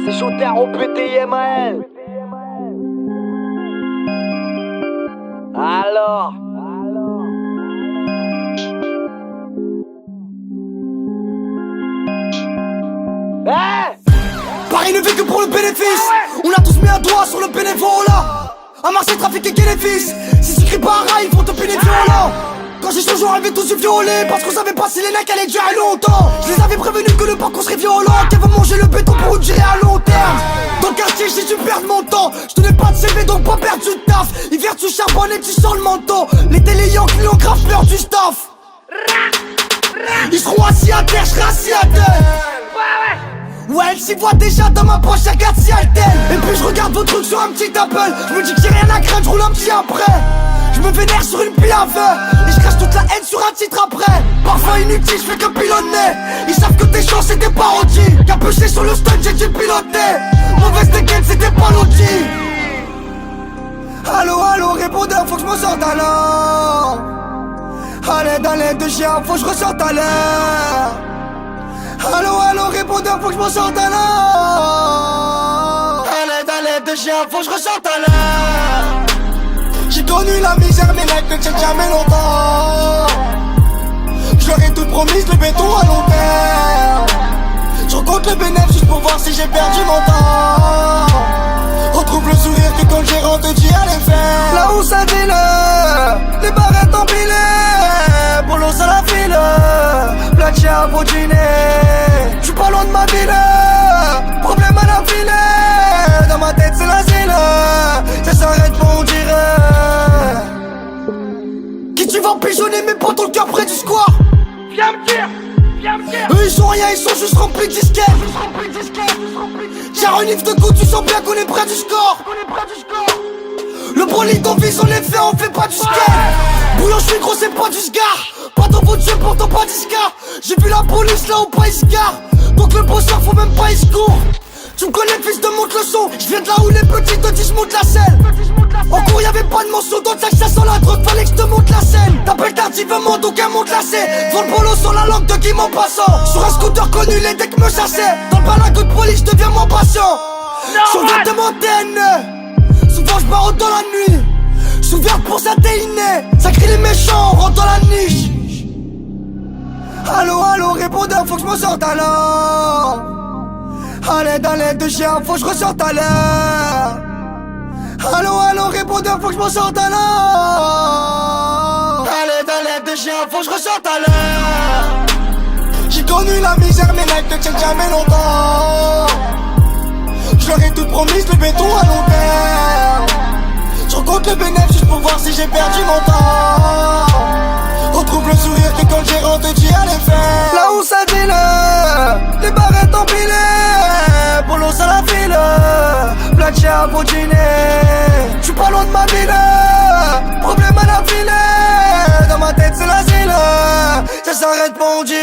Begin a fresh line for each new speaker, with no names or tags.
C'est Shooter au PTMAL. Alors
Paris ne vit que pour le bénéfice. On a tous mis un doigt sur le bénévolat. À Marseille, trafic et bénéfice. Si tu cries pas un rail, ils vont te pénétrer violent. Quand j'ai changé, on avait tous eu violé. Parce qu'on savait pas si les mecs allaient durer longtemps. Je les avais prévenus que le parcours serait violent. Qu'elle veut manger le béton pour une durée à long terme. Dans le quartier, j'ai dû perdre mon temps. Je tenais pas de CV, donc pas perdre du taf. Hiver, tu charbonnes et tu sens le manteau. Les téléyans qui ont grave peur du staff. Ils seront assis à terre, je serai assis à terre. Ouais, elle s'y voit déjà dans ma poche, elle regarde si elle t'aime. Et puis je regarde vos trucs sur un petit Apple. Je me dis que j'ai rien à craindre, je roule un petit après. Je me vénère sur une pile à feu. Et je crache toute la haine sur un titre après. Parfois inutile, je fais que pilonner. Ils savent que tes chances c'est des parodies. Capuché sur le stun, j'ai dû piloter. Mauvaise dégaine, c'était pas l'audi. Allo, allo, répondeur, faut que je m'en sorte à l'heure. À l'aide de chien, faut que je ressorte à l'heure. Allo, allo, répondeur, faut que je m'en sorte à l'heure. À l'aide de chien, faut que je ressorte à l'heure. J'ai connu la misère, mes mecs ne tiennent jamais longtemps. J'aurais tout promis, le béton à long terme. Je recompte le bénéfice juste pour voir si j'ai perdu mon temps. Retrouve le sourire que quand le gérant te dit allez faire. Là où ça dit les barrettes empilées. Bolos à la file, Platia à vos dîners. J'suis pas loin de ma ville, problème à la filet. Dans ma tête c'est l'asile, ça s'arrête pour on dirait. Qui tu vas pigeonner mes potes ont le cœur près du square.
viens me dire.
Eux ils sont rien, ils sont juste remplis de disquettes. J'ai un livre de coups, tu sens bien qu'on est près du score. Le bolide on vise, on les fait, on fait pas du skate. Bouillon, je suis gros, c'est pas du sgar. Pas dans votre jeu, pourtant pas d'iscar. J'ai vu la police là où pas il se gare. Donc le bosseur faut même pas il se court. Tu me connais fils de monte le son. Je viens de là où les petits te disent monte la selle. En cours y'avait pas de morceau, dans le sac ça sent la drogue, fallait que je te monte la scène. T'appelles tardivement donc elle monte la scène. Vends le bolo sur la langue de Guy en passant. Sur un scooter connu les decks me chassaient. Dans le balago de police je deviens mon patient. Sur le de montagne, souvent je barre dans la nuit. J'suis pour ça t'es inné. Ça crie les méchants, on rentre dans la niche. Allo, allo, répondeur, faut que je m'en sorte à l'heure. À l'aide de chien, faut que je ressorte à l'heure. Allo, allo, répondeur, faut que je m'en sorte à l'heure. À l'aide de chien, faut que je ressorte à l'heure. J'ai connu la misère, mes mecs ne tiennent jamais longtemps. J'aurais tout promis, le béton à long terme. Je recompte le bénéfice juste pour voir si j'ai perdu mon temps. Retrouve le sourire que quand le gérant te dit allez faire. Là où ça dit les barrettes empilées. Bolos à la file, Platia à vos dîners. J'suis pas loin de ma ville, problème à la filet. Dans ma tête c'est l'asile, ça s'arrête mon dieu.